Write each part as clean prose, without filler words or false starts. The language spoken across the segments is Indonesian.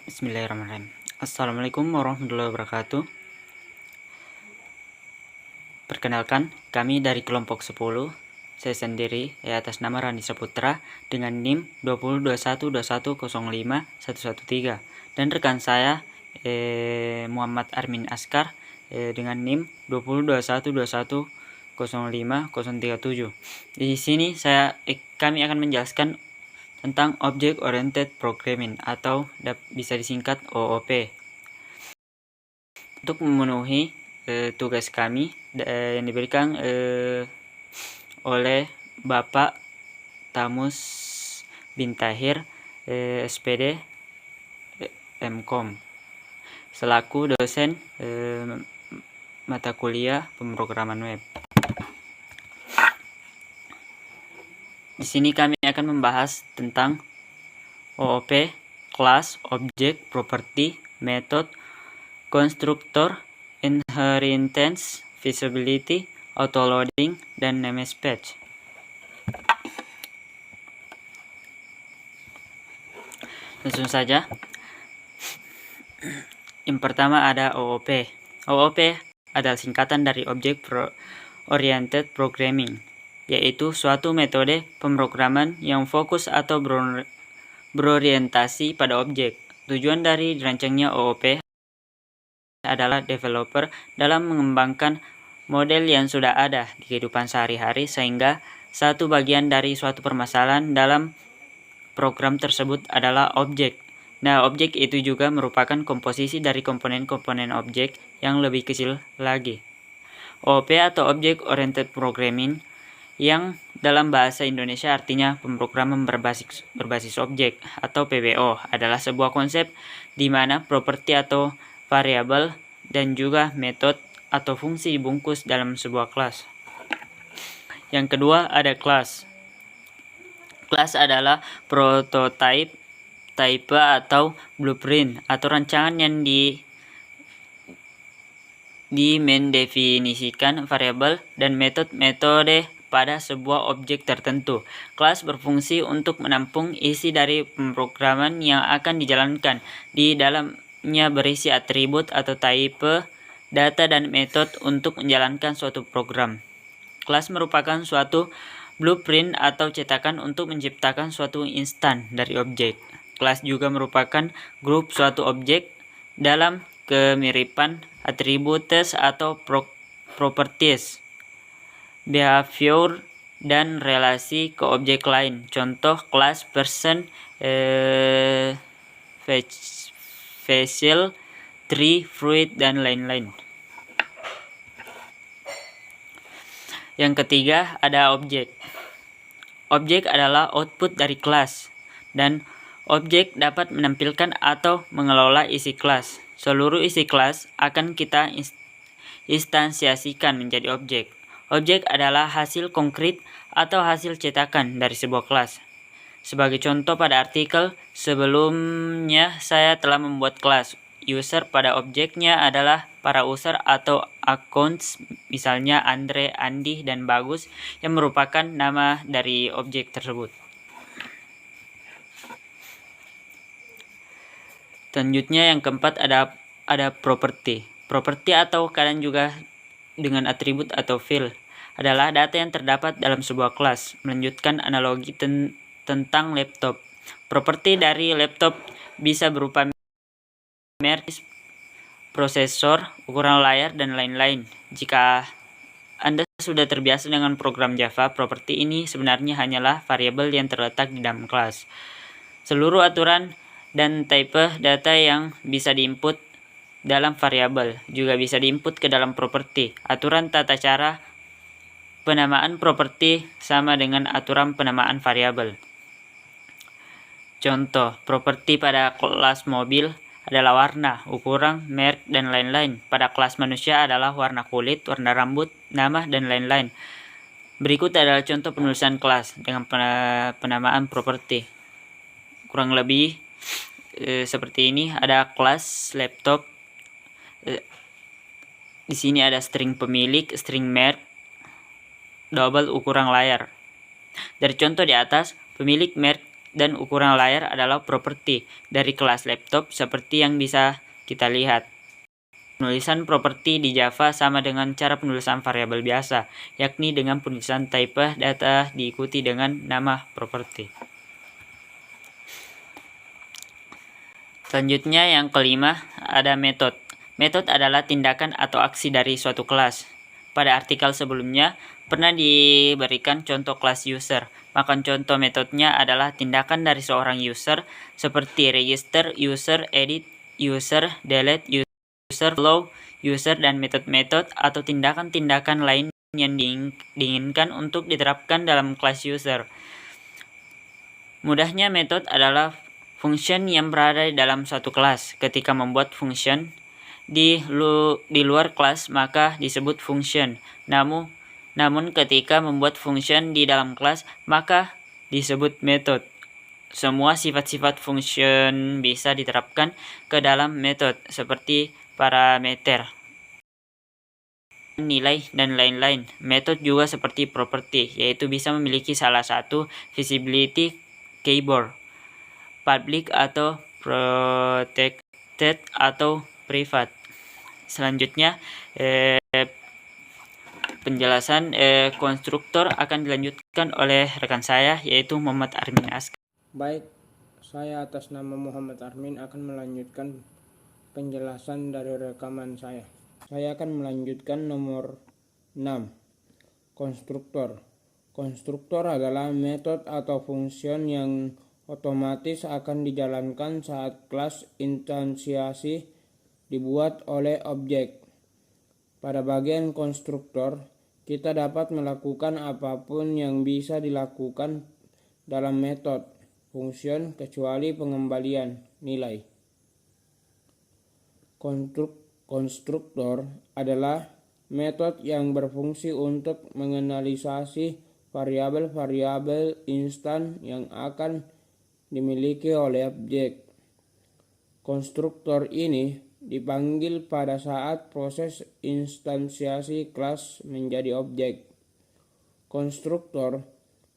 Bismillahirrahmanirrahim. Assalamualaikum warahmatullahi wabarakatuh. Perkenalkan, kami dari kelompok 10. Saya sendiri atas nama Rani Saputra dengan NIM 202121051113 dan rekan saya Muhammad Armin Askar dengan NIM 202121051037. Di sini kami akan menjelaskan tentang Object Oriented Programming atau bisa disingkat OOP. Untuk memenuhi tugas kami yang diberikan oleh Bapak Tamus Bintahir SPD MKOM selaku dosen mata kuliah pemrograman web. Di sini kami akan membahas tentang OOP, class, object, property, method, constructor, inheritance, visibility, autoloading, dan namespace. Langsung saja. Yang pertama ada OOP. OOP adalah singkatan dari Object Oriented Programming, yaitu suatu metode pemrograman yang fokus atau berorientasi pada objek. Tujuan dari dirancangnya OOP adalah developer dalam mengembangkan model yang sudah ada di kehidupan sehari-hari sehingga satu bagian dari suatu permasalahan dalam program tersebut adalah objek. Nah, objek itu juga merupakan komposisi dari komponen-komponen objek yang lebih kecil lagi. OOP atau Object Oriented Programming yang dalam bahasa Indonesia artinya pemrograman berbasis objek atau PBO adalah sebuah konsep di mana properti atau variabel dan juga metode atau fungsi dibungkus dalam sebuah kelas. Yang kedua ada kelas. Kelas adalah prototype, type atau blueprint atau rancangan yang mendefinisikan variabel dan metode pada sebuah objek tertentu. Kelas berfungsi untuk menampung isi dari pemrograman yang akan dijalankan. Di dalamnya berisi atribut atau type, data, dan metode untuk menjalankan suatu program. Kelas merupakan suatu blueprint atau cetakan untuk menciptakan suatu instan dari objek. Kelas juga merupakan grup suatu objek dalam kemiripan attributes atau properties, behavior, dan relasi ke objek lain. Contoh kelas person, facial, tree, fruit, dan lain-lain. Yang ketiga ada objek. Objek adalah output dari kelas, dan objek dapat menampilkan atau mengelola isi kelas. Seluruh isi kelas akan kita instansiasikan menjadi objek. Objek adalah hasil konkret atau hasil cetakan dari sebuah kelas. Sebagai contoh pada artikel sebelumnya saya telah membuat kelas. User pada objeknya adalah para user atau accounts, misalnya Andre, Andi, dan Bagus, yang merupakan nama dari objek tersebut. Selanjutnya yang keempat ada property. Property atau kadang juga dengan atribut atau field adalah data yang terdapat dalam sebuah kelas. Melanjutkan analogi tentang laptop. Properti dari laptop bisa berupa merek, prosesor, ukuran layar, dan lain-lain. Jika Anda sudah terbiasa dengan program Java, properti ini sebenarnya hanyalah variabel yang terletak di dalam kelas. Seluruh aturan dan type data yang bisa diinput dalam variabel juga bisa diinput ke dalam properti. Aturan tata cara penamaan properti sama dengan aturan penamaan variabel. Contoh, properti pada kelas mobil adalah warna, ukuran, merek, dan lain-lain. Pada kelas manusia adalah warna kulit, warna rambut, nama, dan lain-lain. Berikut adalah contoh penulisan kelas dengan penamaan properti. Kurang lebih seperti ini. Ada kelas laptop. Di sini ada string pemilik, string merek, double ukuran layar. Dari contoh di atas, pemilik merek dan ukuran layar adalah properti dari kelas laptop seperti yang bisa kita lihat. Penulisan properti di Java sama dengan cara penulisan variabel biasa, yakni dengan penulisan type data diikuti dengan nama properti. Selanjutnya yang kelima, ada metode. Metode adalah tindakan atau aksi dari suatu kelas. Pada artikel sebelumnya, pernah diberikan contoh kelas user. Maka contoh metodenya adalah tindakan dari seorang user seperti register, user, edit, user, delete, user, follow, user, dan metode-metode atau tindakan-tindakan lain yang diinginkan untuk diterapkan dalam kelas user. Mudahnya metode adalah function yang berada dalam suatu kelas. Ketika membuat function di luar kelas maka disebut function. Namun ketika membuat function di dalam kelas maka disebut method. Semua sifat-sifat function bisa diterapkan ke dalam method seperti parameter, nilai, dan lain-lain. Method juga seperti property, yaitu bisa memiliki salah satu visibility keyboard, public atau protected atau private. Selanjutnya penjelasan konstruktor akan dilanjutkan oleh rekan saya yaitu Muhammad Armin Askar. Baik, saya atas nama Muhammad Armin akan melanjutkan penjelasan dari rekaman saya. Saya akan melanjutkan nomor 6. Konstruktor. Konstruktor adalah metode atau function yang otomatis akan dijalankan saat kelas instansiasi dibuat oleh objek. Pada bagian konstruktor, kita dapat melakukan apapun yang bisa dilakukan dalam metode function kecuali pengembalian nilai. Konstruktor adalah metode yang berfungsi untuk menganalisasi variabel-variabel instan yang akan dimiliki oleh objek. Konstruktor ini dipanggil pada saat proses instansiasi kelas menjadi objek. Konstruktor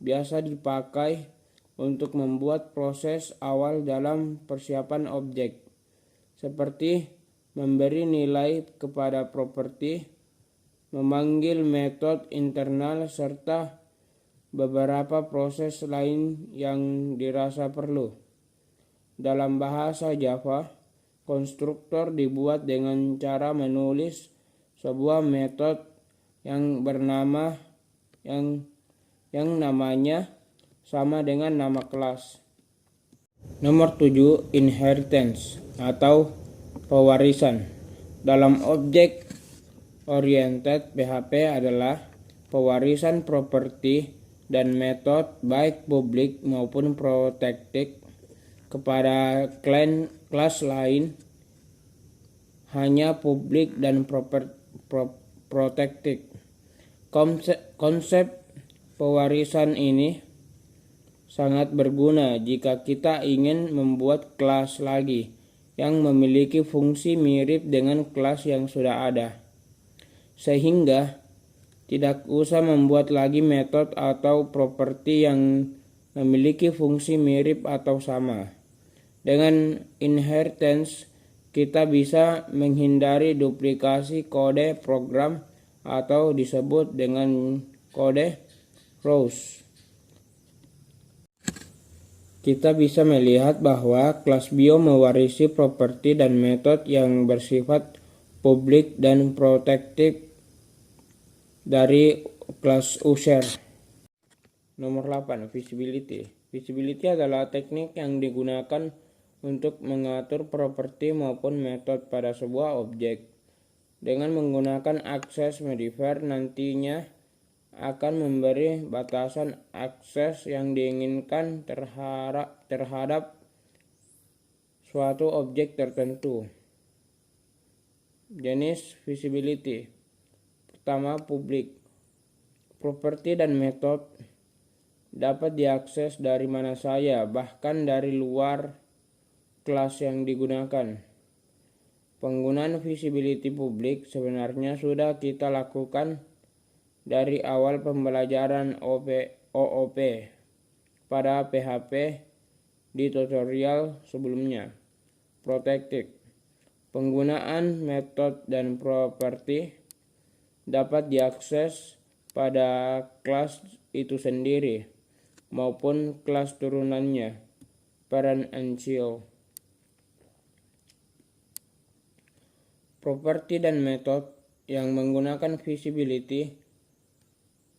biasa dipakai untuk membuat proses awal dalam persiapan objek, seperti memberi nilai kepada properti, memanggil metode internal, serta beberapa proses lain yang dirasa perlu. Dalam bahasa Java, konstruktor dibuat dengan cara menulis sebuah metode yang bernama yang namanya sama dengan nama kelas. Nomor 7, inheritance atau pewarisan. Dalam objek oriented PHP adalah pewarisan properti dan metode baik publik maupun protected kepada kelas lain. Hanya publik dan protected. Konsep pewarisan ini sangat berguna jika kita ingin membuat kelas lagi yang memiliki fungsi mirip dengan kelas yang sudah ada, sehingga tidak usah membuat lagi metode atau properti yang memiliki fungsi mirip atau sama. Dengan inheritance, kita bisa menghindari duplikasi kode program atau disebut dengan kode rows. Kita bisa melihat bahwa kelas bio mewarisi properti dan metode yang bersifat publik dan protected dari kelas user. Nomor 8, visibility. Visibility adalah teknik yang digunakan untuk mengatur properti maupun metode pada sebuah objek. Dengan menggunakan akses modifier nantinya akan memberi batasan akses yang diinginkan terhadap suatu objek tertentu. Jenis visibility. Pertama, publik. Properti dan metode dapat diakses dari mana saja, bahkan dari luar kelas yang digunakan. Penggunaan visibility publik sebenarnya sudah kita lakukan dari awal pembelajaran OOP pada PHP di tutorial sebelumnya. Protected. Penggunaan metode dan properti dapat diakses pada kelas itu sendiri maupun kelas turunannya, parent and child. Properti dan metode yang menggunakan visibility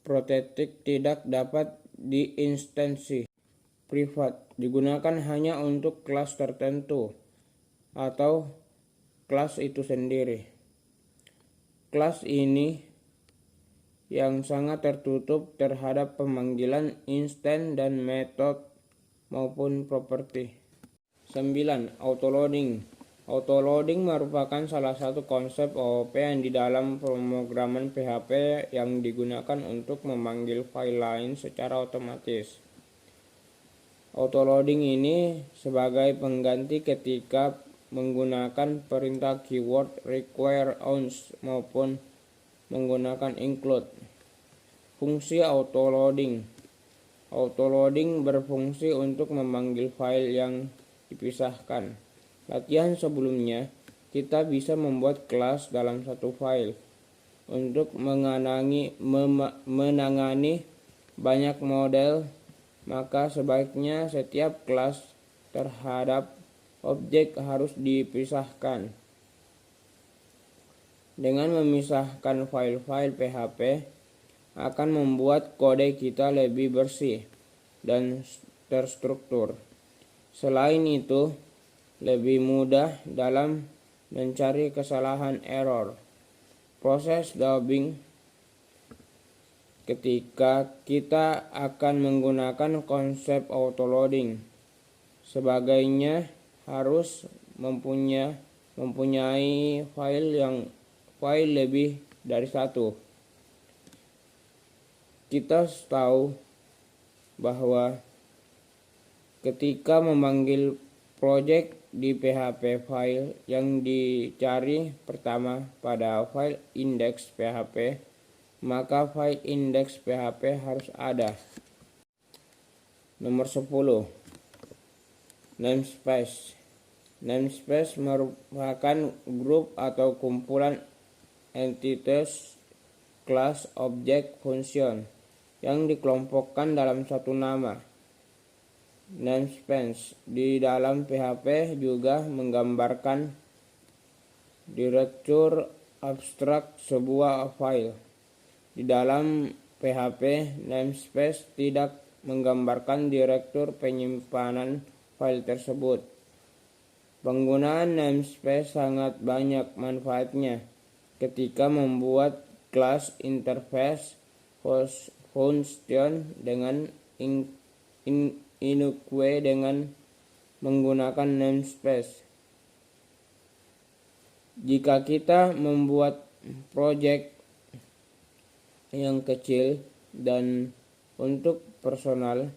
protected tidak dapat diinstansi privat, digunakan hanya untuk kelas tertentu atau kelas itu sendiri. Kelas ini yang sangat tertutup terhadap pemanggilan instan dan metode maupun properti. 9. Autoloading. Autoloading merupakan salah satu konsep OOP yang di dalam pemrograman PHP yang digunakan untuk memanggil file lain secara otomatis. Autoloading ini sebagai pengganti ketika menggunakan perintah keyword require once maupun menggunakan include. Fungsi autoloading. Autoloading berfungsi untuk memanggil file yang dipisahkan. Latihan sebelumnya, kita bisa membuat kelas dalam satu file. Untuk menangani banyak model, maka sebaiknya setiap kelas terhadap objek harus dipisahkan. Dengan memisahkan file-file PHP akan membuat kode kita lebih bersih dan terstruktur. Selain itu, lebih mudah dalam mencari kesalahan error. Proses dubbing ketika kita akan menggunakan konsep autoloading. Sebagainya harus mempunyai file lebih dari satu. Kita tahu bahwa ketika memanggil project di PHP, file yang dicari pertama pada file index PHP, maka file index PHP harus ada. Nomor 10. Namespace. Namespace merupakan grup atau kumpulan entities, kelas, objek, function yang dikelompokkan dalam satu nama. Namespace di dalam PHP juga menggambarkan direktur abstrak sebuah file. Di dalam PHP, namespace tidak menggambarkan direktur penyimpanan file tersebut. Penggunaan namespace sangat banyak manfaatnya ketika membuat kelas interface function dengan Inukwe dengan menggunakan namespace. Jika kita membuat project yang kecil dan untuk personal,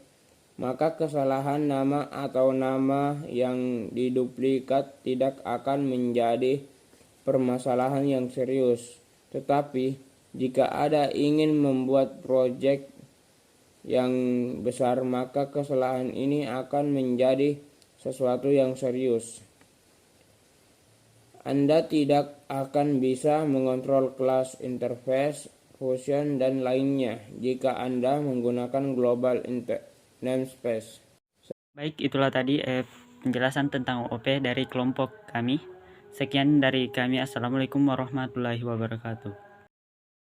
maka kesalahan nama atau nama yang diduplikat tidak akan menjadi permasalahan yang serius. Tetapi jika ada ingin membuat project yang besar, maka kesalahan ini akan menjadi sesuatu yang serius. Anda tidak akan bisa mengontrol kelas, interface, function, dan lainnya jika Anda menggunakan global namespace. Baik, itulah tadi penjelasan tentang OOP dari kelompok kami. Sekian dari kami. Assalamualaikum warahmatullahi wabarakatuh.